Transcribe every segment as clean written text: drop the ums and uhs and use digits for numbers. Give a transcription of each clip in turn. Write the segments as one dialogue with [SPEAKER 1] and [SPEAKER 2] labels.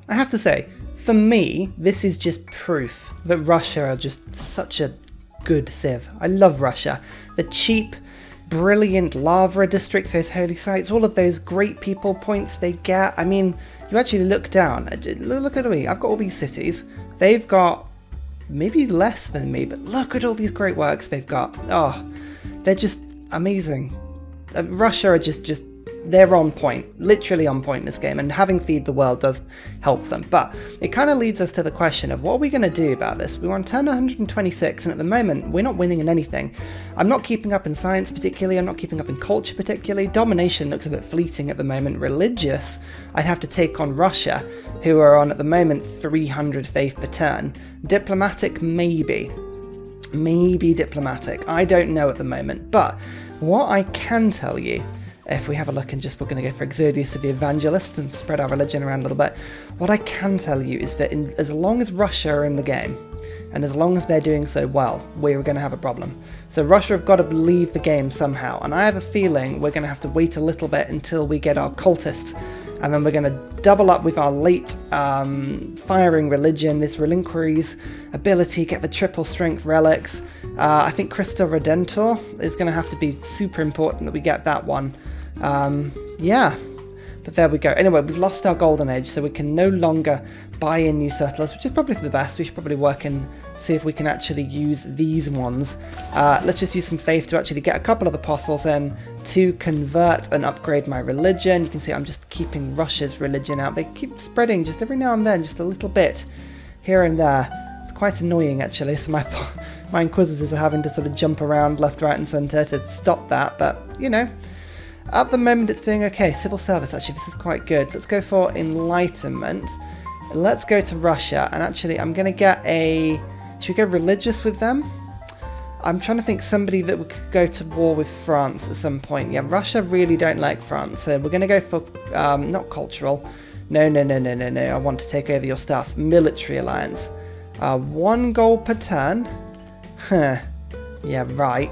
[SPEAKER 1] I have to say, for me, this is just proof that Russia are just such a good civ. I love Russia. The cheap, brilliant lava districts, those holy sites, all of those great people points they get. I mean, you actually look down, look at me, I've got all these cities. They've got maybe less than me, but look at all these great works they've got. Oh, they're just amazing. Russia are just they're on point, literally on point in this game, and having Feed the World does help them. But it kind of leads us to the question of what are we going to do about this? We're on turn 126, and at the moment, we're not winning in anything. I'm not keeping up in science particularly, I'm not keeping up in culture particularly. Domination looks a bit fleeting at the moment. Religious, I'd have to take on Russia, who are on, at the moment, 300 faith per turn. Diplomatic, maybe. Maybe diplomatic. I don't know at the moment. But what I can tell you, if we have a look and we're going to go for Exodius of the Evangelists and spread our religion around a little bit, what I can tell you is that as long as Russia are in the game, and as long as they're doing so well, we're going to have a problem. So Russia have got to leave the game somehow, and I have a feeling we're going to have to wait a little bit until we get our cultists, and then we're going to double up with our late firing religion, this relinqueries ability, get the triple strength relics. I think Crystal Redentor is going to have to be super important that we get that one. Yeah, but there we go. Anyway, we've lost our golden age, so we can no longer buy in new settlers, which is probably for the best. We should probably work and see if we can actually use these ones. Let's just use some faith to actually get a couple of apostles in to convert and upgrade my religion. You can see I'm just keeping Russia's religion out. They keep spreading just every now and then, just a little bit here and there. It's quite annoying actually, so my inquisitors are having to sort of jump around left, right and centre to stop that, but you know, at the moment it's doing okay. Civil service, actually this is quite good. Let's go for enlightenment. Let's go to Russia, and actually I'm going to get a... Should we go religious with them? I'm trying to think somebody that we could go to war with France at some point. Yeah, Russia really don't like France, so we're going to go for, not cultural. No, I want to take over your stuff. Military alliance. 1 gold per turn. Huh. Yeah, right.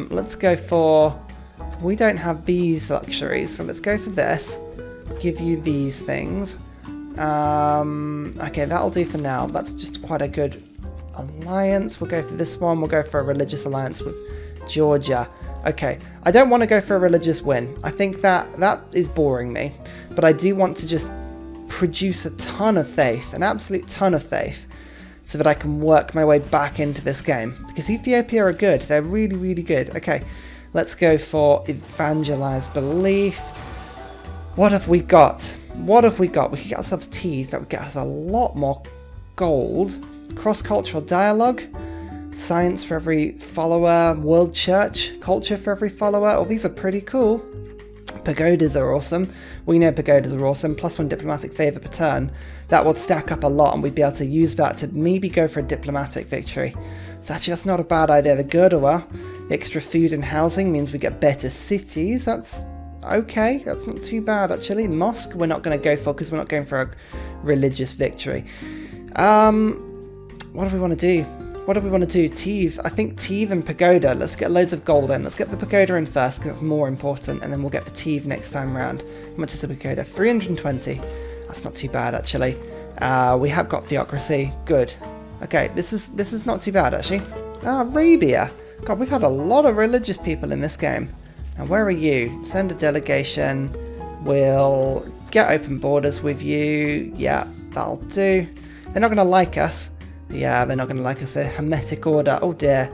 [SPEAKER 1] Let's go for... We don't have these luxuries, so let's go for this. Give you these things. Okay, that'll do for now. That's just quite a good alliance. We'll go for this one. We'll go for a religious alliance with Georgia. Okay, I don't want to go for a religious win. I think that is boring me. But I do want to just produce a ton of faith, an absolute ton of faith, so that I can work my way back into this game. Because Ethiopia are good. They're really, really good. Okay, let's go for Evangelize Belief. What have we got? What have we got? We can get ourselves teeth. That would get us a lot more gold. Cross-cultural dialogue. Science for every follower. World church. Culture for every follower. Oh, these are pretty cool. Pagodas are awesome. We know pagodas are awesome. +1 diplomatic favour per turn. That would stack up a lot, and we'd be able to use that to maybe go for a diplomatic victory. So actually that's not a bad idea. The Gurdua, extra food and housing means we get better cities. That's okay. That's not too bad actually. Mosque we're not going to go for because we're not going for a religious victory. What do we want to do? What do we want to do? Teve. I think Teve and Pagoda. Let's get loads of gold in. Let's get the Pagoda in first because that's more important, and then we'll get the Teve next time round. How much is the Pagoda? 320. That's not too bad actually. We have got theocracy. Good. Okay, this is not too bad actually. Arabia. God, we've had a lot of religious people in this game. Now where are you? Send a delegation. We'll get open borders with you. Yeah, that'll do. They're not going to like us. Yeah, they're not going to like us. They're Hermetic Order. Oh dear.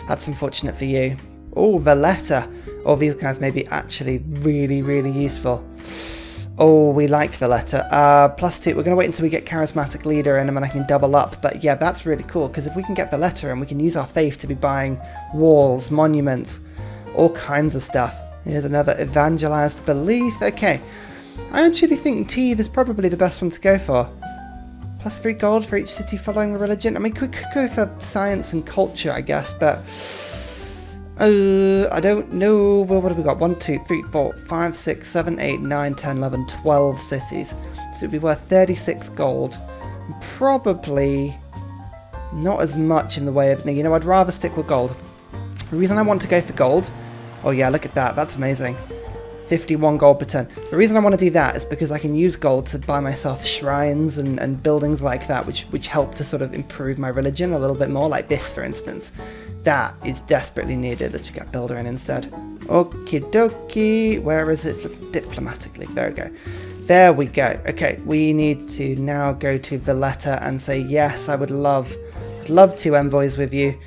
[SPEAKER 1] That's unfortunate for you. Oh, Valletta. Oh, these guys may be actually really, really useful. Oh, we like Valletta. +2. We're going to wait until we get Charismatic Leader in and then I can double up. But yeah, that's really cool because if we can get Valletta in, we can use our faith to be buying walls, monuments, all kinds of stuff. Here's another Evangelized Belief. Okay. I actually think Teve is probably the best one to go for. +3 gold for each city following the religion. I mean, we could go for science and culture, I guess, but I don't know. Well, what have we got? 1, 2, 3, 4, 5, 6, 7, 8, 9, 10, 11, 12 cities. So it'd be worth 36 gold. Probably not as much in the way of... You know, I'd rather stick with gold. The reason I want to go for gold... Oh yeah, look at that. That's amazing. 51 gold per turn. The reason I want to do that is because I can use gold to buy myself shrines and buildings like that, which help to sort of improve my religion a little bit more, like this, for instance. That is desperately needed. Let's just get builder in instead. Okie dokie. Where is it? Diplomatically. There we go. There we go. Okay, we need to now go to Valletta and say, yes, I would love 2 envoys with you.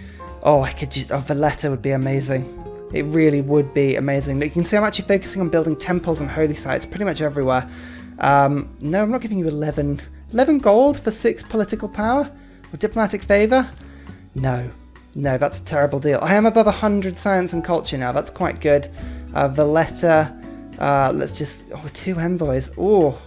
[SPEAKER 1] Oh, I could just... Oh, Valletta would be amazing. It really would be amazing. Look, you can see I'm actually focusing on building temples and holy sites pretty much everywhere. No, I'm not giving you 11 gold for 6 political power? Or diplomatic favour? No, that's a terrible deal. I am above 100 science and culture now. That's quite good. Valletta, let's just... Oh, 2 envoys. Oh,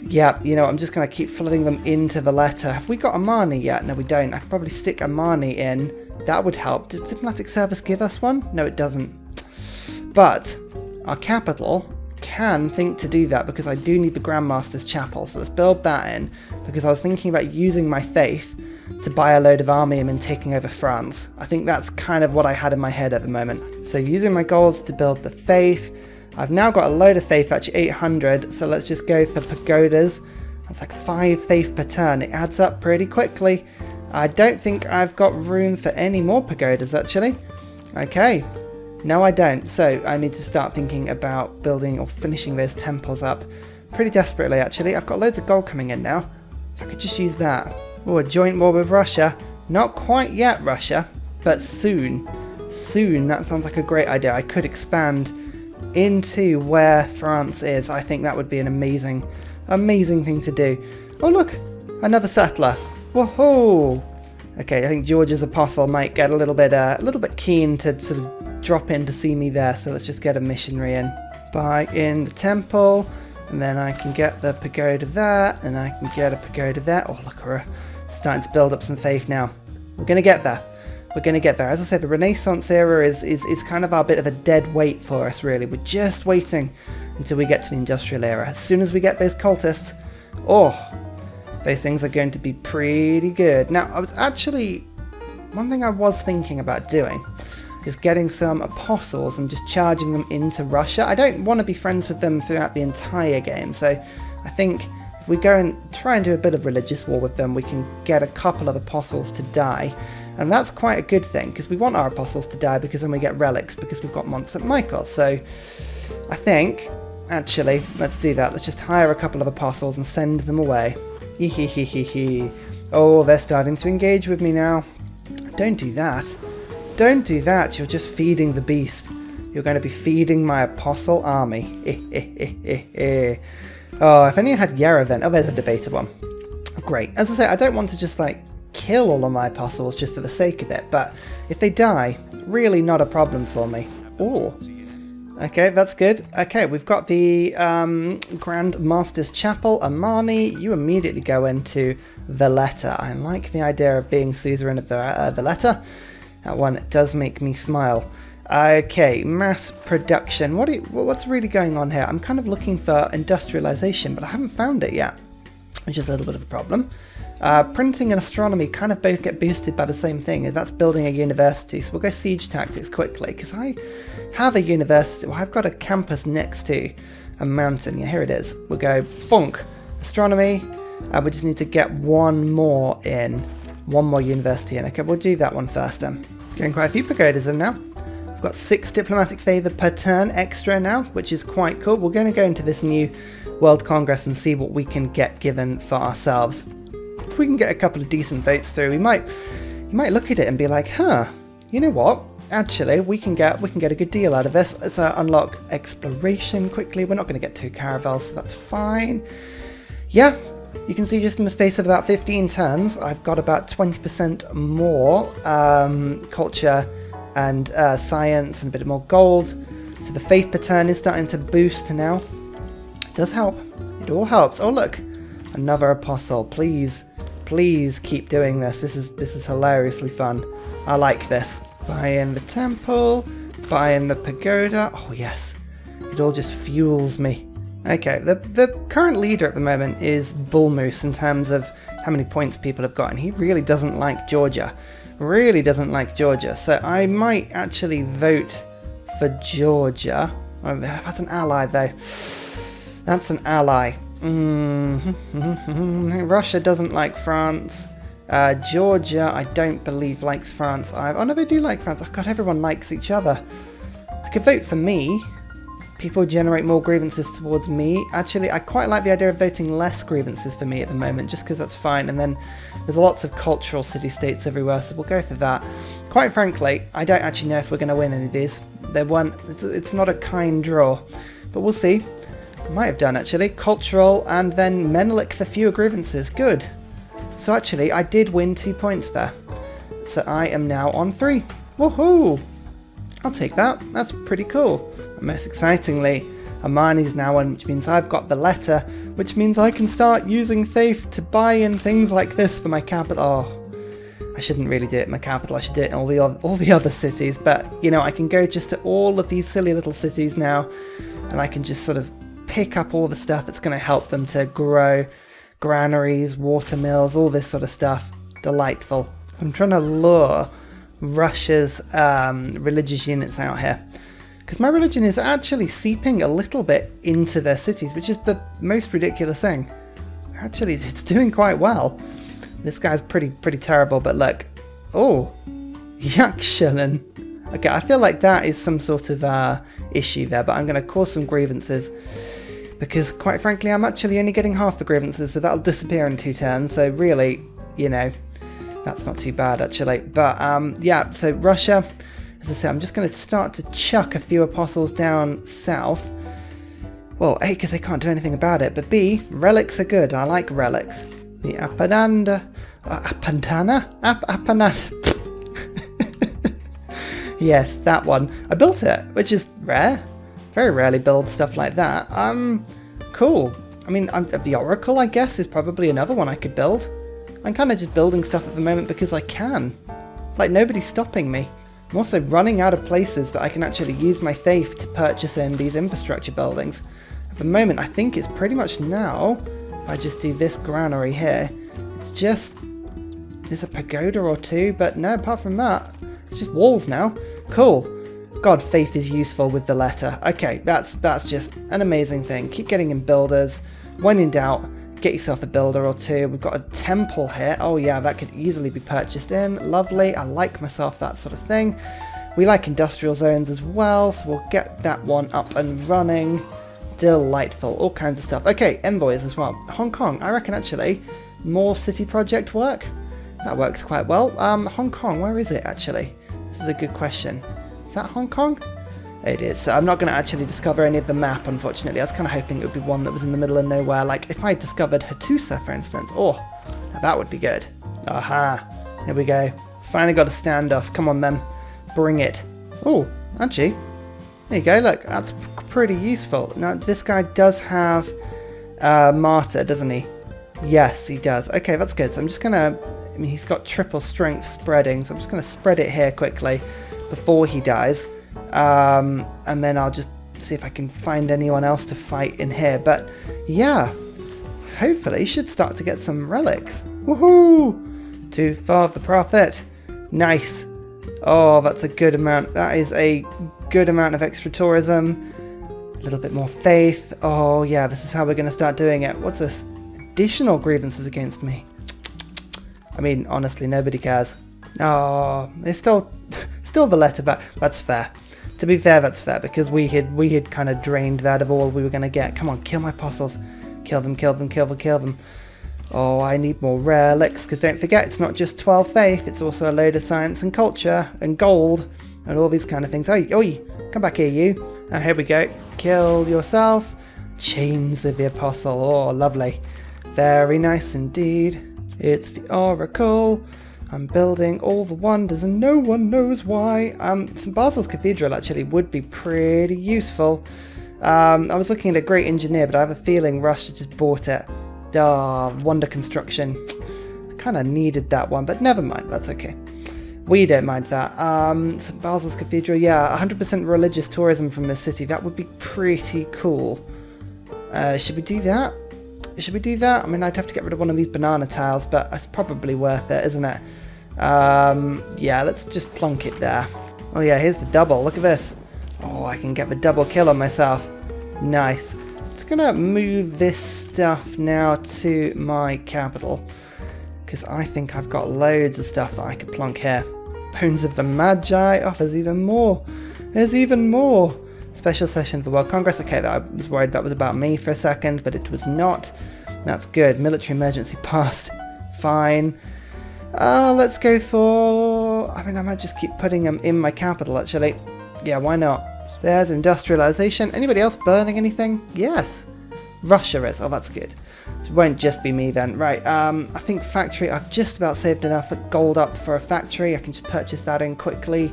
[SPEAKER 1] yeah, you know, I'm just going to keep flooding them into Valletta. Have we got Amani yet? No, we don't. I could probably stick Amani in. That would help. Did diplomatic service give us one? No, it doesn't. But our capital can think to do that because I do need the Grandmaster's Chapel. So let's build that in because I was thinking about using my faith to buy a load of army and then taking over France. I think that's kind of what I had in my head at the moment. So using my golds to build the faith. I've now got a load of faith, actually 800. So let's just go for pagodas. That's like 5 faith per turn. It adds up pretty quickly. I don't think I've got room for any more pagodas, actually. Okay. No, I don't. So I need to start thinking about building or finishing those temples up pretty desperately, actually. I've got loads of gold coming in now, so I could just use that. Oh, a joint war with Russia. Not quite yet, Russia, but soon. Soon. That sounds like a great idea. I could expand into where France is. I think that would be an amazing thing to do. Oh, look. Another settler. Whoa! Okay, I think George's apostle might get a little bit keen to sort of drop in to see me there. So let's just get a missionary in. Buy in the temple, and then I can get the pagoda there, and I can get a pagoda there. Oh, look, we're starting to build up some faith now. We're gonna get there. We're gonna get there. As I said, the Renaissance era is kind of our bit of a dead weight for us, really. We're just waiting until we get to the Industrial era. As soon as we get those cultists, those things are going to be pretty good. Now, one thing I was thinking about doing is getting some apostles and just charging them into Russia. I don't want to be friends with them throughout the entire game, so I think if we go and try and do a bit of religious war with them, we can get a couple of apostles to die. And that's quite a good thing, because we want our apostles to die, because then we get relics, because we've got Mont St. Michael. So I think, actually, let's do that. Let's just hire a couple of apostles and send them away. Oh, they're starting to engage with me now. Don't do that. Don't do that. You're just feeding the beast. You're going to be feeding my apostle army. Oh, if only I had Yerevan. Oh, there's a debated one. Great. As I say, I don't want to just like kill all of my apostles just for the sake of it, but if they die, really not a problem for me. Oh. Okay, that's good. Okay, we've got the Grand Master's Chapel, Amani. You immediately go into Valletta. I like the idea of being suzerain of Valletta. That one does make me smile. Okay, mass production. What's really going on here? I'm kind of looking for industrialization, but I haven't found it yet, which is a little bit of a problem. Printing and astronomy kind of both get boosted by the same thing, and that's building a university. So we'll go siege tactics quickly, because I have a university. Well, I've got a campus next to a mountain. Yeah, here it is. We'll go bonk. Astronomy. We just need to get one more university in. Okay, we'll do that one first then. Getting quite a few pagodas in now. I've got 6 diplomatic favour per turn extra now, which is quite cool. We're going to go into this new World Congress and see what we can get given for ourselves. If we can get a couple of decent votes through, you might look at it and be like, you know what? Actually, we can get a good deal out of this. Let's unlock exploration quickly. We're not going to get 2 caravels, so that's fine. Yeah, you can see just in the space of about 15 turns, I've got about 20% more culture and science and a bit more gold. So the faith per turn is starting to boost now. It does help. It all helps. Oh look, another apostle. Please keep doing this. This is hilariously fun. I like this. Buy in the temple. Buy in the pagoda. Oh yes, it all just fuels me. Okay, the current leader at the moment is Bullmoose in terms of how many points people have got, and he really doesn't like Georgia. So I might actually vote for Georgia. Oh, that's an ally, though. That's an ally. Russia doesn't like France. Georgia, I don't believe likes France. Oh no, they do like France. Oh god, everyone likes each other. I could vote for me. People generate more grievances towards me. Actually, I quite like the idea of voting less grievances for me at the moment, just because that's fine. And then there's lots of cultural city-states everywhere, so we'll go for that. Quite frankly, I don't actually know if we're going to win any of these. It's not a kind draw, but we'll see. Might have done, actually. Cultural, and then Menelik the fewer grievances. Good. So actually, I did win 2 points there. So I am now on 3. Woohoo! I'll take that. That's pretty cool. And most excitingly, Amani's now on, which means I've got the letter, which means I can start using faith to buy in things like this for my capital. Oh, I shouldn't really do it in my capital. I should do it in all the other cities. But, you know, I can go just to all of these silly little cities now, and I can just sort of pick up all the stuff that's going to help them to grow. Granaries, watermills, all this sort of stuff. Delightful. I'm trying to lure Russia's religious units out here, because my religion is actually seeping a little bit into their cities, which is the most ridiculous thing. Actually, it's doing quite well. This guy's pretty terrible, but look. Oh, Yakshilin. Okay, I feel like that is some sort of issue there, but I'm going to cause some grievances, because quite frankly, I'm actually only getting half the grievances, so that'll disappear in 2 turns. So really, you know, that's not too bad actually. But yeah, so Russia, as I say, I'm just going to start to chuck a few apostles down south. Well, A, because they can't do anything about it, but B, relics are good. I like relics. The Apananda, Apantana? Apananda. Yes, that one. I built it, which is rare. Very rarely build stuff like that. Cool. I mean, the Oracle, I guess, is probably another one I could build. I'm kind of just building stuff at the moment because I can. Like, nobody's stopping me. I'm also running out of places that I can actually use my faith to purchase in these infrastructure buildings. At the moment, I think it's pretty much now, if I just do this granary here, it's just... There's a pagoda or two, but no, apart from that, it's just walls now. Cool. God, faith is useful with the letter. Okay, that's just an amazing thing. Keep getting in builders. When in doubt, get yourself a builder or two. We've got a temple here. Oh yeah, that could easily be purchased in. Lovely. I like myself that sort of thing. We like industrial zones as well, so we'll get that one up and running. Delightful. All kinds of stuff. Okay, envoys as well. Hong Kong. I reckon actually more city project work. That works quite well. Hong Kong, where is it actually? This is a good question. Is that Hong Kong? It is. So I'm not going to actually discover any of the map, unfortunately. I was kind of hoping it would be one that was in the middle of nowhere. Like, if I discovered Hattusa, for instance. Oh, now that would be good. Aha. Here we go. Finally got a standoff. Come on, then. Bring it. Oh, actually. There you go. Look, that's pretty useful. Now, this guy does have Martyr, doesn't he? Yes, he does. Okay, that's good. So I'm just going to... I mean, he's got triple strength spreading, so I'm just going to spread it here quickly before he dies, and then I'll just see if I can find anyone else to fight in here. But yeah, hopefully should start to get some relics. Woohoo! To Father the Prophet. Nice. Oh, that's a good amount. That is a good amount of extra tourism. A little bit more faith. Oh yeah, this is how we're going to start doing it. What's this? Additional grievances against me. I mean, honestly, nobody cares. Oh, it's still the letter, but that's fair. To be fair, that's fair, because we had kind of drained that of all we were going to get. Come on, kill my apostles. Kill them, kill them, kill them, kill them. Oh, I need more relics, because don't forget, it's not just 12 faith, it's also a load of science and culture and gold and all these kind of things. Oi, oi, come back here, you. Now, here we go. Kill yourself. Chains of the apostle. Oh, lovely. Very nice indeed. It's the Oracle. I'm building all the wonders and no one knows why. St. Basil's Cathedral actually would be pretty useful. I was looking at a great engineer, but I have a feeling Russia just bought it. Wonder construction. I kind of needed that one, but never mind, that's okay. We don't mind that. St. Basil's Cathedral, yeah, 100% religious tourism from the city. That would be pretty cool. Should we do that? Should we do that? I mean, I'd have to get rid of one of these banana tiles, but it's probably worth it, isn't it? Yeah, let's just plonk it there. Oh yeah, here's the double. Look at this. Oh, I can get the double kill on myself. Nice. Just gonna move this stuff now to my capital, because I think I've got loads of stuff that I could plonk here. Bones of the Magi. Oh, there's even more. There's even more. Special session of the World Congress. Okay, I was worried that was about me for a second, but it was not. That's good. Military emergency passed. Fine. Let's go for... I mean, I might just keep putting them in my capital, actually. Yeah, why not? There's industrialization. Anybody else burning anything? Yes. Russia is. Oh, that's good. So it won't just be me then. Right, I think factory. I've just about saved enough gold up for a factory. I can just purchase that in quickly.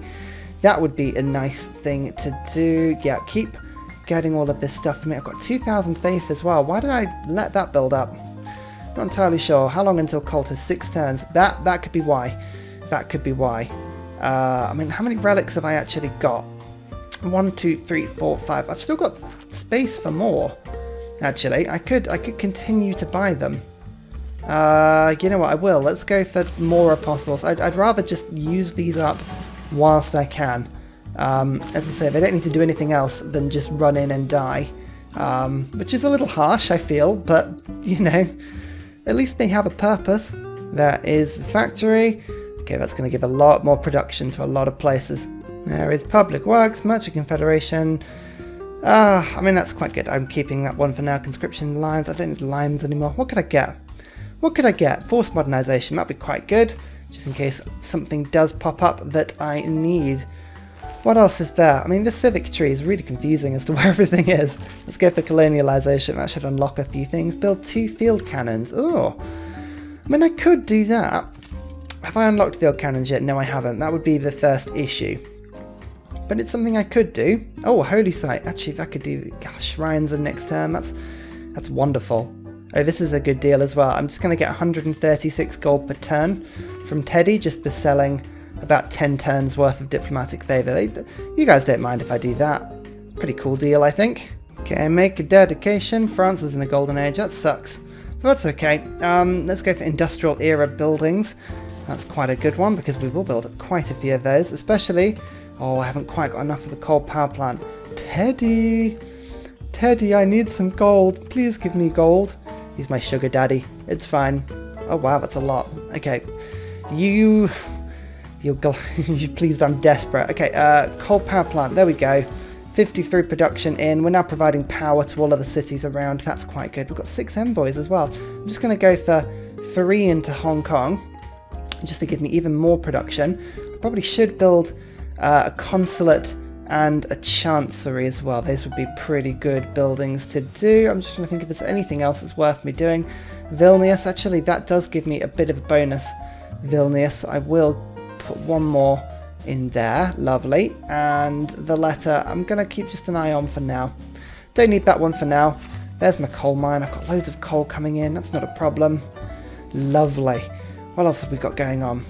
[SPEAKER 1] That would be a nice thing to do. Yeah, keep getting all of this stuff for me. I've got 2,000 faith as well. Why did I let that build up? Not entirely sure. How long until Cultists? 6 turns. That could be why. That could be why. I mean, how many relics have I actually got? 1, 2, 3, 4, 5. I've still got space for more. Actually, I could continue to buy them. You know what? I will. Let's go for more apostles. I'd rather just use these up whilst I can. As I say, they don't need to do anything else than just run in and die, which is a little harsh, I feel, but you know, at least they have a purpose. That is the factory. Okay, that's going to give a lot more production to a lot of places. There is Public Works, Merchant Confederation. I mean, that's quite good. I'm keeping that one for now. Conscription lines. I don't need limes anymore. What could I get? What could I get? Forced modernization. That'd be quite good, just in case something does pop up that I need. What else is there? I mean, this civic tree is really confusing as to where everything is. Let's go for colonialization. That should unlock a few things. Build 2 field cannons. Oh, I mean, I could do that. Have I unlocked field cannons yet? No, I haven't. That would be the first issue. But it's something I could do. Oh, holy site. Actually, if I could do shrines of next term, that's wonderful. Oh, this is a good deal as well. I'm just going to get 136 gold per turn from Teddy just for selling about 10 turns worth of diplomatic favour. You guys don't mind if I do that. Pretty cool deal, I think. Okay, make a dedication. France is in a golden age. That sucks. But that's okay. Let's go for industrial era buildings. That's quite a good one because we will build quite a few of those, especially... Oh, I haven't quite got enough of the coal power plant. Teddy! Teddy, I need some gold. Please give me gold. He's my sugar daddy. It's fine. Oh, wow, that's a lot. Okay. You're pleased I'm desperate. Okay, coal power plant. There we go. 53 production in. We're now providing power to all of the cities around. That's quite good. We've got 6 envoys as well. I'm just going to go for 3 into Hong Kong, just to give me even more production. I probably should build... a consulate and a chancery as well. Those would be pretty good buildings to do. I'm just trying to think if there's anything else that's worth me doing. Vilnius, actually, that does give me a bit of a bonus. Vilnius, I will put one more in there. Lovely. And the letter, I'm going to keep just an eye on for now. Don't need that one for now. There's my coal mine. I've got loads of coal coming in. That's not a problem. Lovely. What else have we got going on?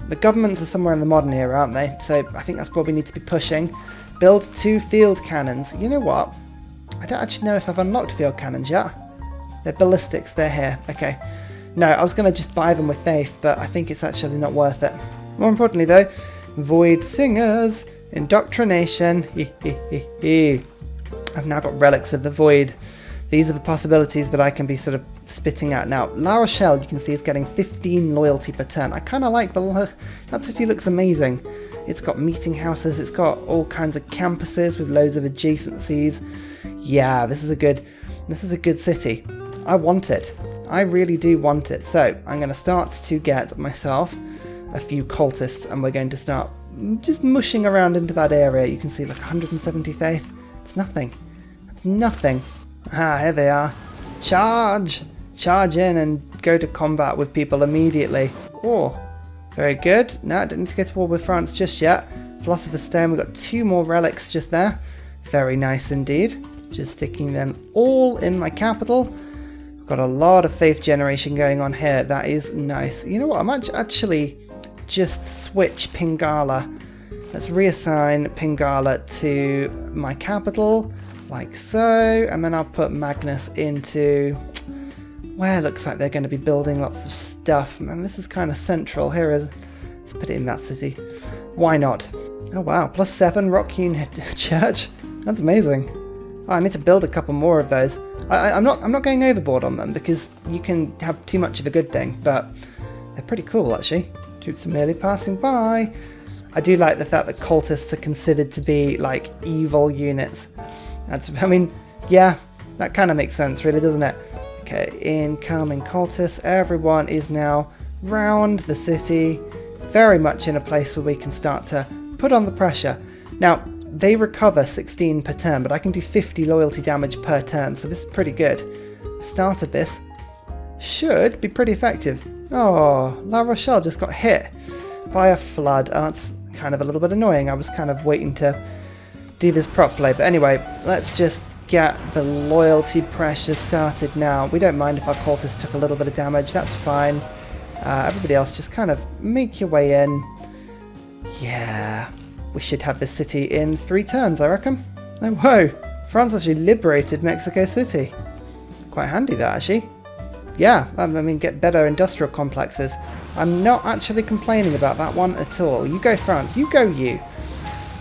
[SPEAKER 1] The governments are somewhere in the modern era, aren't they? So I think that's what we need to be pushing. Build 2 field cannons. You know what? I don't actually know if I've unlocked field cannons yet. They're ballistics. They're here. Okay. No, I was going to just buy them with faith, but I think it's actually not worth it. More importantly, though, Voidsingers, indoctrination. I've now got relics of the void. These are the possibilities that I can be sort of spitting at now. La Rochelle, you can see, is getting 15 loyalty per turn. I kind of like that city. Looks amazing. It's got meeting houses. It's got all kinds of campuses with loads of adjacencies. Yeah, this is a good city. I want it. I really do want it. So I'm going to start to get myself a few cultists, and we're going to start just mushing around into that area. You can see like 170 faith. It's nothing. It's nothing. Ah, here they are. Charge! Charge in and go to combat with people immediately. Oh, very good. No, I don't need to go to war with France just yet. Philosopher's Stone, we've got 2 more relics just there. Very nice indeed. Just sticking them all in my capital. We've got a lot of faith generation going on here. That is nice. You know what? I might actually just switch Pingala. Let's reassign Pingala to my capital. Like so, and then I'll put Magnus into where it looks like they're going to be building lots of stuff. Man, this is kind of central. Let's put it in that city. Why not? Oh wow, +7 rock-hewn church. That's amazing. Oh, I need to build a couple more of those. I'm not going overboard on them because you can have too much of a good thing, but they're pretty cool actually. Troops are merely passing by. I do like the fact that cultists are considered to be like evil units. I mean, yeah, that kind of makes sense really, doesn't it? Okay, incoming cultists. Everyone is now round the city, very much in a place where we can start to put on the pressure. Now, they recover 16 per turn, but I can do 50 loyalty damage per turn, so this is pretty good. Start of this should be pretty effective. Oh, La Rochelle just got hit by a flood. Oh, that's kind of a little bit annoying. I was kind of waiting to do this properly. But anyway, let's just get the loyalty pressure started now. We don't mind if our cultists took a little bit of damage. That's fine. Everybody else, just kind of make your way in. Yeah, we should have this city in 3 turns, I reckon. Oh, whoa. France actually liberated Mexico City. Quite handy, that, actually. Yeah, I mean, get better industrial complexes. I'm not actually complaining about that one at all. You go, France. You go, you.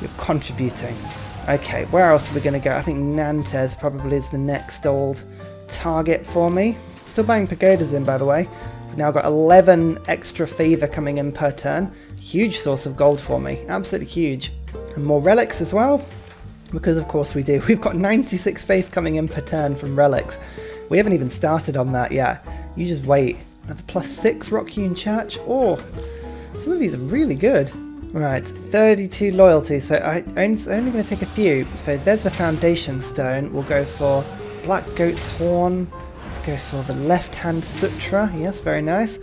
[SPEAKER 1] You're contributing. Okay, where else are we going to go? I think Nantes probably is the next old target for me. Still buying pagodas in, by the way. We've now got 11 extra favour coming in per turn. Huge source of gold for me. Absolutely huge. And more relics as well. Because of course we do. We've got 96 faith coming in per turn from relics. We haven't even started on that yet. You just wait. Another +6 rock-hewn church. Oh, some of these are really good. Right, 32 loyalty. So I'm only going to take a few. So there's the foundation stone. We'll go for black goat's horn. Let's go for the left-hand sutra. Yes, very nice.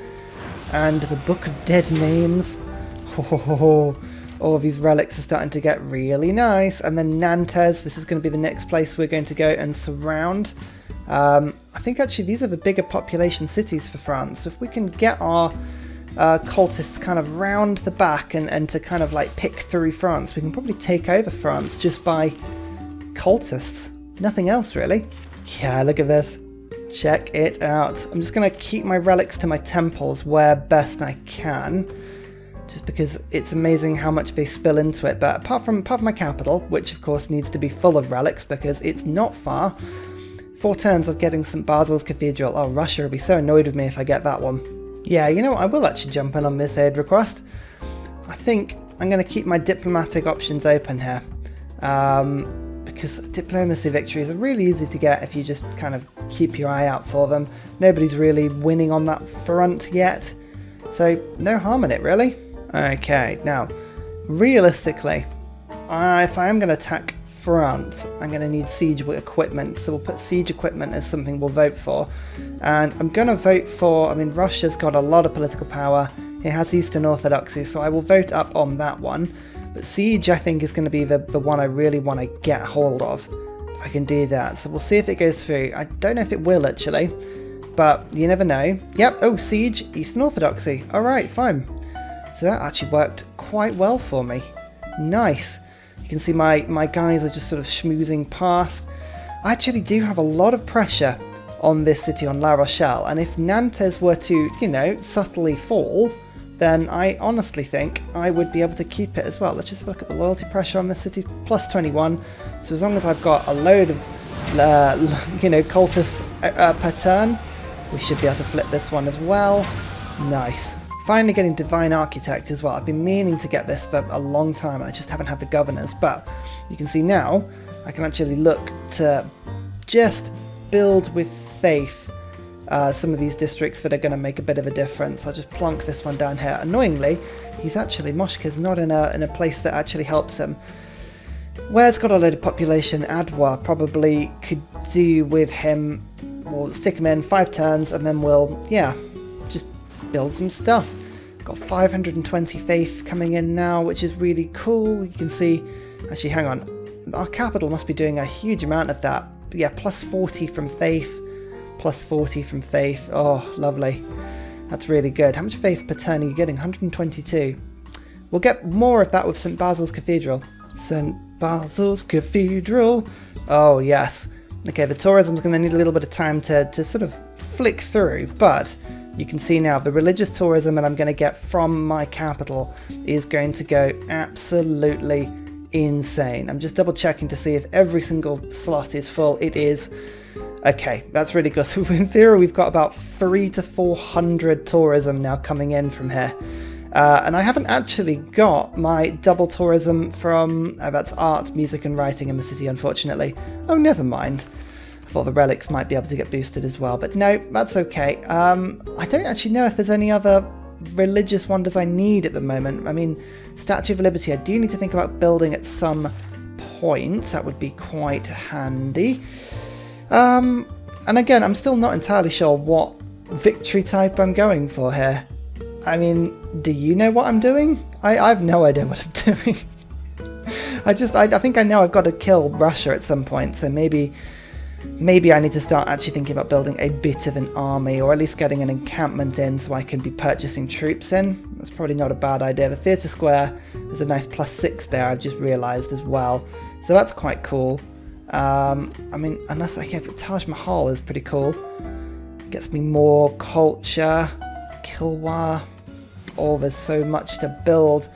[SPEAKER 1] And the book of dead names. Oh, all of these relics are starting to get really nice. And then Nantes. This is going to be the next place we're going to go and surround. I think actually these are the bigger population cities for France. So if we can get our cultists kind of round the back and to kind of like pick through France, we can probably take over France just by cultists. Nothing else really. Yeah, look at this. Check it out. I'm just going to keep my relics to my temples where best I can. Just because it's amazing how much they spill into it. But apart from my capital, which of course needs to be full of relics because it's not far. 4 turns of getting St. Basil's Cathedral. Oh, Russia will be so annoyed with me if I get that one. Yeah, you know what? I will actually jump in on this aid request. I think I'm going to keep my diplomatic options open here. Because diplomacy victories are really easy to get if you just kind of keep your eye out for them. Nobody's really winning on that front yet. So, no harm in it, really. Okay, now, realistically, if I am going to attack France, I'm going to need siege equipment, so we'll put siege equipment as something we'll vote for. And I'm going to vote for, I mean, Russia's got a lot of political power, it has Eastern Orthodoxy, so I will vote up on that one. But siege, I think, is going to be the one I really want to get hold of, if I can do that. So we'll see if it goes through. I don't know if it will, actually, but you never know. Yep, oh, siege, Eastern Orthodoxy. Alright, fine. So that actually worked quite well for me. Nice. You can see my guys are just sort of schmoozing past. I actually do have a lot of pressure on this city, on La Rochelle, and if Nantes were to, you know, subtly fall, then I honestly think I would be able to keep it as well. Let's just look at the loyalty pressure on this city, +21. So as long as I've got a load of, you know, cultists per turn, we should be able to flip this one as well. Nice. Finally getting Divine Architect as well. I've been meaning to get this for a long time and I just haven't had the governors, but you can see now I can actually look to just build with faith some of these districts that are going to make a bit of a difference. I'll just plonk this one down here. Annoyingly, he's actually, Moshka's not in a place that actually helps him. Where it's got a load of population, Adwa probably could do with him. We'll stick him in 5 turns and then we'll, yeah, just build some stuff. Got 520 faith coming in now, which is really cool. You can see, actually, hang on, our capital must be doing a huge amount of that. But yeah, +40 from faith, +40 from faith. Oh, lovely. That's really good. How much faith per turn are you getting? 122. We'll get more of that with St. Basil's Cathedral. St. Basil's Cathedral. Oh, yes. Okay, the tourism's going to need a little bit of time to sort of flick through, but You can see now the religious tourism that I'm going to get from my capital is going to go absolutely insane. I'm just double checking to see if every single slot is full. It is. Okay, that's really good. So in theory, we've got about 300 to 400 tourism now coming in from here. And I haven't actually got my double tourism from, that's art, music and writing in the city, unfortunately. Oh, never mind. I thought the relics might be able to get boosted as well, but no, that's okay. I don't actually know if there's any other religious wonders I need at the moment. I mean, Statue of Liberty, I do need to think about building at some point. That would be quite handy. And again, I'm still not entirely sure what victory type I'm going for here. I mean, do you know what I'm doing? I have no idea what I'm doing. I think I know I've got to kill Russia at some point, so maybe I need to start actually thinking about building a bit of an army, or at least getting an encampment in so I can be purchasing troops in. That's probably not a bad idea. The theatre square is a nice +6 there, I've just realised as well. So that's quite cool. I mean, unless I get Taj Mahal is pretty cool. Gets me more culture. Kilwa. Oh, there's so much to build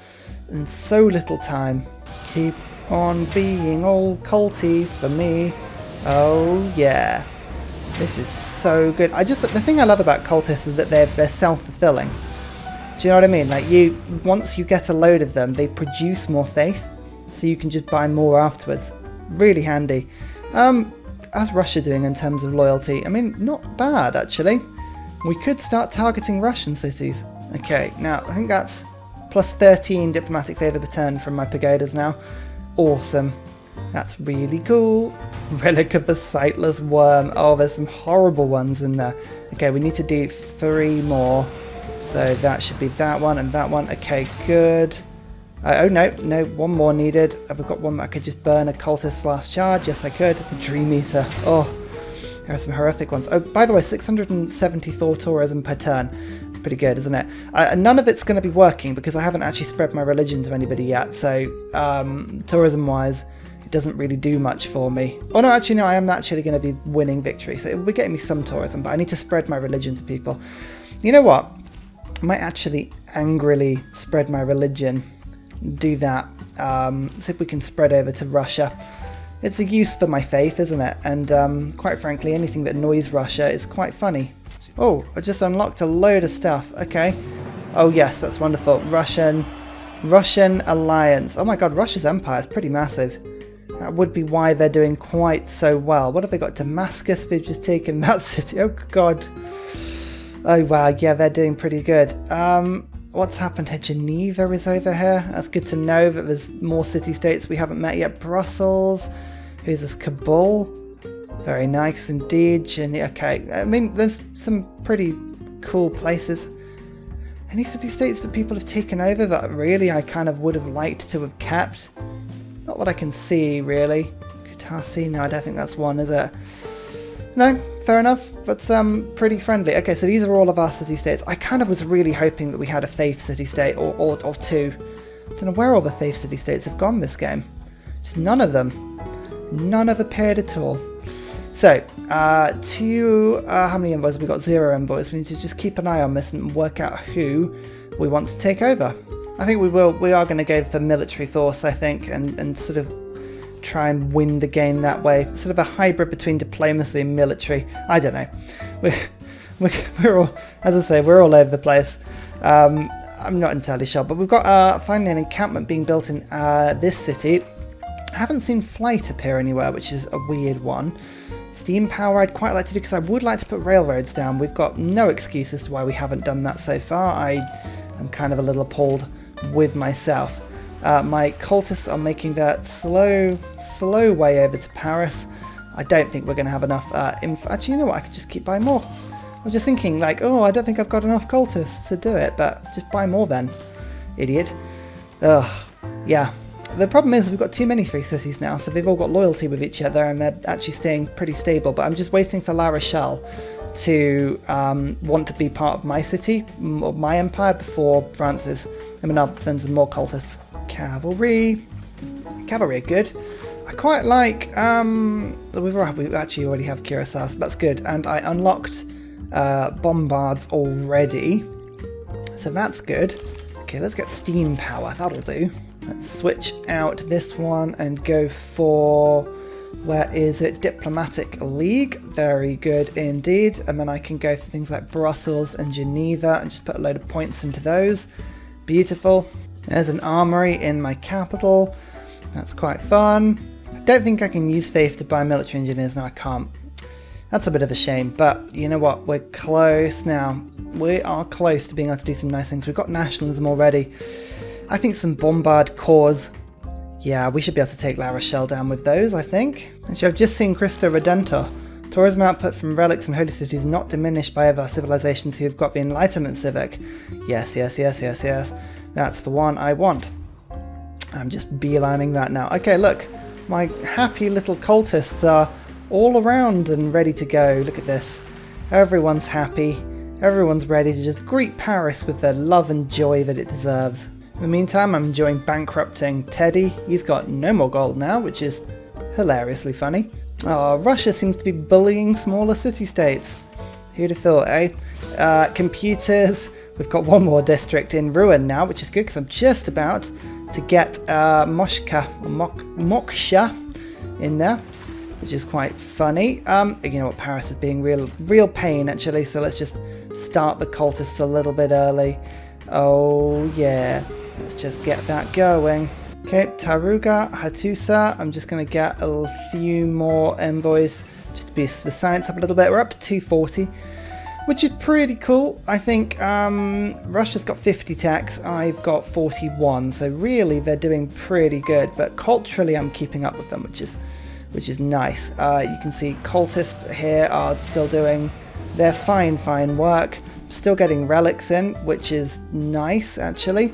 [SPEAKER 1] in so little time. Keep on being all culty for me. Oh yeah, this is so good. The thing I love about cultists is that they're self-fulfilling. Do you know what I mean? Like, once you get a load of them, they produce more faith, so you can just buy more afterwards. Really handy. How's Russia doing in terms of loyalty? I mean, not bad actually. We could start targeting Russian cities. Okay, now I think that's +13 diplomatic favour per turn from my pagodas now. Awesome. That's really cool. Relic of the Sightless Worm. Oh, there's some horrible ones in there. Okay, we need to do 3 more. So that should be that one and that one. Okay, good. Oh no, one more needed. Have I got one that I could just burn a cultist last charge? Yes, I could. The Dream Eater. Oh, there are some horrific ones. Oh, by the way, 674 tourism per turn. It's pretty good, isn't it? None of it's going to be working because I haven't actually spread my religion to anybody yet. So, tourism-wise, it doesn't really do much for me. Oh no, actually no, I am actually going to be winning victory. So it'll be getting me some tourism, but I need to spread my religion to people. You know what? I might actually angrily spread my religion. Do that. See if we can spread over to Russia. It's a use for my faith, isn't it? And quite frankly, anything that annoys Russia is quite funny. Oh, I just unlocked a load of stuff. Okay. Oh yes, that's wonderful. Russian alliance. Oh my god, Russia's empire is pretty massive. That would be why they're doing quite so well. What have they got? Damascus, they've just taken that city. Oh god. Oh wow, yeah, they're doing pretty good. What's happened here? Geneva is over here. That's good to know that there's more city-states we haven't met yet. Brussels. Who's this? Kabul. Very nice indeed. Okay, I mean, there's some pretty cool places. Any city-states that people have taken over that really I kind of would have liked to have kept? Not what I can see, really. Kutasi? No, I don't think that's one, is it? No, fair enough, but pretty friendly. Okay, so these are all of our city-states. I kind of was really hoping that we had a faith city-state or 2. I don't know where all the faith city-states have gone this game. Just none of them. None have appeared at all. So, how many envoys have we got? 0 envoys. We need to just keep an eye on this and work out who we want to take over. I think we will. We are going to go for military force, I think, and sort of try and win the game that way. Sort of a hybrid between diplomacy and military. I don't know. We're all, as I say, we're all over the place. I'm not entirely sure, but we've got finally an encampment being built in this city. I haven't seen flight appear anywhere, which is a weird one. Steam power I'd quite like to do because I would like to put railroads down. We've got no excuse as to why we haven't done that so far. I am kind of a little appalled with myself. My cultists are making that slow way over to Paris. I don't think we're going to have enough actually, you know what? I could just keep buying more. I was just thinking, like, oh, I don't think I've got enough cultists to do it, but just buy more then. Idiot. Ugh. Yeah. The problem is we've got too many free cities now, so they've all got loyalty with each other and they're actually staying pretty stable, but I'm just waiting for La Rochelle to want to be part of my city, or my empire, before France's. I mean, I'll send some more cultists. Cavalry are good. I quite like, we actually already have Curacao, so that's good. And I unlocked bombards already. So that's good. Okay, let's get steam power. That'll do. Let's switch out this one and go for... Where is it? Diplomatic League. Very good indeed. And then I can go for things like Brussels and Geneva and just put a load of points into those. Beautiful. There's an armory in my capital. That's quite fun. I don't think I can use Faith to buy military engineers. No, I can't. That's a bit of a shame. But you know what? We're close now. We are close to being able to do some nice things. We've got nationalism already. I think some bombard corps. Yeah, we should be able to take La Rochelle down with those, I think. Actually, I've just seen Cristo Redentor. Tourism output from relics and holy cities not diminished by other civilizations who have got the Enlightenment civic. Yes, yes, yes, yes, yes. That's the one I want. I'm just beelining that now. Okay, look. My happy little cultists are all around and ready to go. Look at this. Everyone's happy. Everyone's ready to just greet Paris with the love and joy that it deserves. In the meantime, I'm enjoying bankrupting Teddy. He's got no more gold now, which is hilariously funny. Oh, Russia seems to be bullying smaller city-states. Who'd have thought, eh? Computers. We've got one more district in ruin now, which is good because I'm just about to get Moksha in there, which is quite funny. You know what, Paris is being real pain actually, so let's just start the cultists a little bit early. Oh yeah. Let's just get that going. Okay, Taruga, Hattusa. I'm just going to get a few more envoys just to boost the science up a little bit. We're up to 240, which is pretty cool. I think Russia's got 50 techs. I've got 41. So really, they're doing pretty good. But culturally, I'm keeping up with them, which is nice. You can see cultists here are still doing their fine work. Still getting relics in, which is nice actually.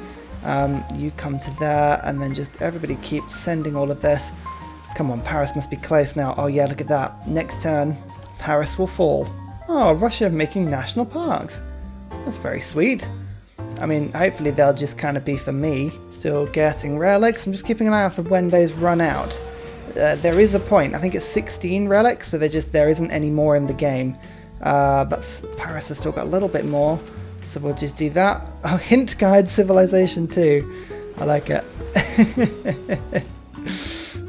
[SPEAKER 1] You come to there, and then just everybody keeps sending all of this. Come on, Paris must be close now. Oh yeah, look at that. Next turn, Paris will fall. Oh, Russia making national parks. That's very sweet. I mean, hopefully they'll just kind of be for me. Still getting relics. I'm just keeping an eye out for when those run out. There is a point. I think it's 16 relics, but there isn't any more in the game. Paris has still got a little bit more. So we'll just do that. Oh, hint guide civilization 2. I like it.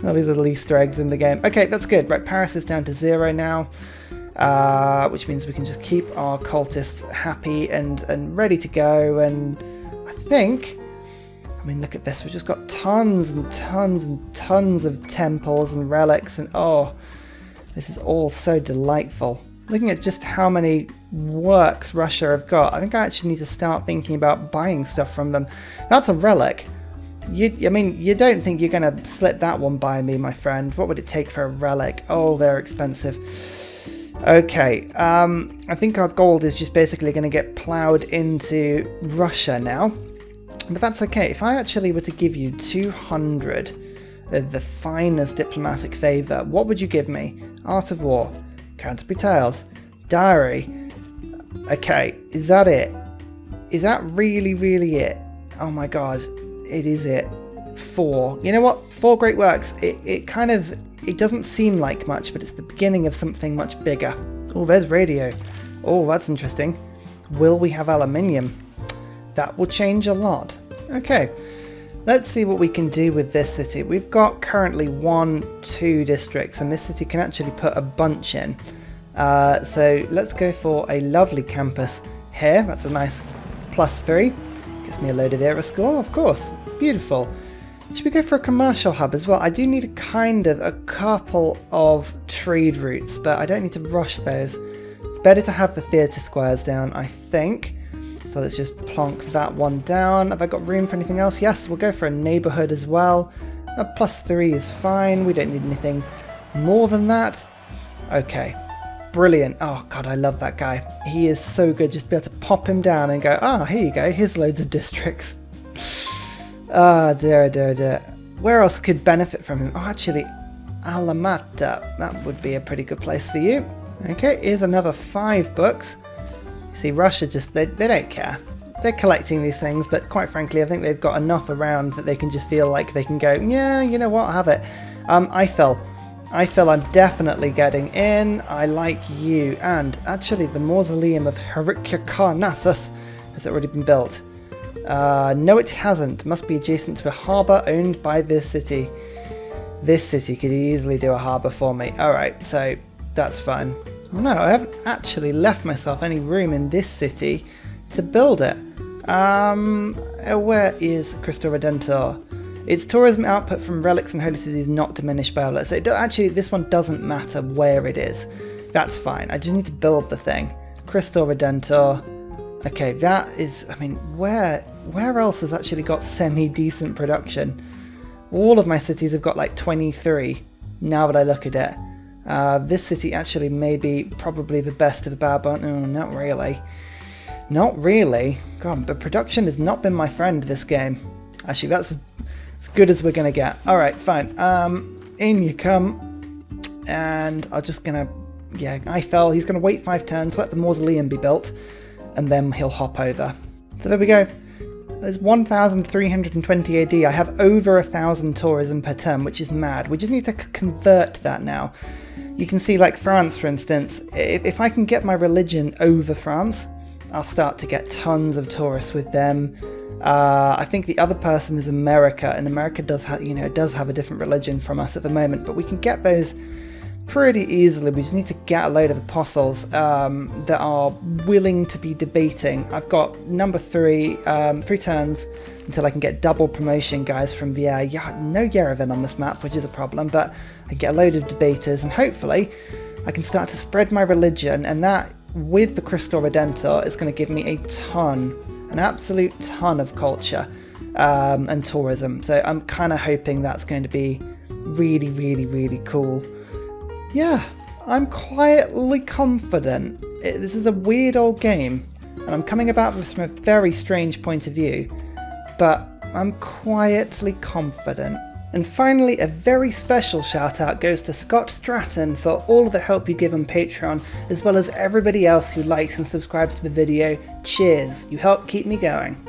[SPEAKER 1] All these little Easter eggs in the game. Okay, that's good. Right, Paris is down to 0 now. Which means we can just keep our cultists happy and ready to go. And I think... I mean, look at this. We've just got tons and tons and tons of temples and relics. And oh, this is all so delightful. Looking at just how many works Russia have got, I think I actually need to start thinking about buying stuff from them. That's a relic. I mean, you don't think you're going to slip that one by me, my friend. What would it take for a relic? Oh, they're expensive. Okay, I think our gold is just basically going to get ploughed into Russia now. But that's okay. If I actually were to give you 200 of the finest diplomatic favour, what would you give me? Art of War. Canterbury Tales. Diary. Okay, is that it? Is that really it? Oh my god, it is it. 4. You know what? 4 great works. It doesn't seem like much, but it's the beginning of something much bigger. Oh, there's radio. Oh, that's interesting. Will we have aluminium? That will change a lot. Okay, let's see what we can do with this city. We've got currently 2 districts, and this city can actually put a bunch in. So let's go for a lovely campus here. That's a nice +3. Gives me a load of era score, of course. Beautiful. Should we go for a commercial hub as well? I do need a couple of trade routes, but I don't need to rush those. Better to have the theatre squares down, I think. So let's just plonk that one down. Have I got room for anything else? Yes, we'll go for a neighbourhood as well. A +3 is fine. We don't need anything more than that. Okay, brilliant. Oh god, I love that guy. He is so good. Just be able to pop him down and go, here you go. Here's loads of districts. Dear. Where else could benefit from him? Oh, actually, Alamata. That would be a pretty good place for you. Okay, here's another 5 books. See, Russia they don't care. They're collecting these things, but quite frankly, I think they've got enough around that they can just feel like they can go, yeah, you know what, I'll have it. I feel I'm definitely getting in. I like you. And actually, the mausoleum of Heracleonasus has already been built. No, it hasn't. Must be adjacent to a harbour owned by this city. This city could easily do a harbour for me. Alright, so that's fine. Oh no, I haven't actually left myself any room in this city to build it. Where is Cristo Redentor? Its tourism output from relics and holy cities is not diminished by all that. So actually, this one doesn't matter where it is. That's fine. I just need to build the thing. Cristo Redentor. Okay, that is... I mean, where else has actually got semi-decent production? All of my cities have got like 23, now that I look at it. This city actually may be probably the best of the bad, but no, not really. Not really. God, but production has not been my friend this game. Actually, that's as good as we're going to get. Alright, fine. In you come. And I'm just going to... Yeah, I fell. He's going to wait 5 turns, let the mausoleum be built, and then he'll hop over. So there we go. There's 1,320 AD. I have over 1,000 tourism per turn, which is mad. We just need to convert that now. You can see, like France, for instance, if I can get my religion over France, I'll start to get tons of tourists with them. I think the other person is America, and America does have a different religion from us at the moment, but we can get those pretty easily. We just need to get a load of apostles that are willing to be debating. I've got number 3, 3 turns until I can get double promotion guys from the air. Yeah, no Yerevan on this map, which is a problem, but I get a load of debaters, and hopefully I can start to spread my religion, and that, with the Cristo Redentor, is going to give me a ton, an absolute ton of culture and tourism. So I'm kind of hoping that's going to be really, really, really cool. Yeah, I'm quietly confident. This is a weird old game, and I'm coming about this from a very strange point of view, but I'm quietly confident. And finally, a very special shout out goes to Scott Stratton for all of the help you give on Patreon, as well as everybody else who likes and subscribes to the video. Cheers, you help keep me going.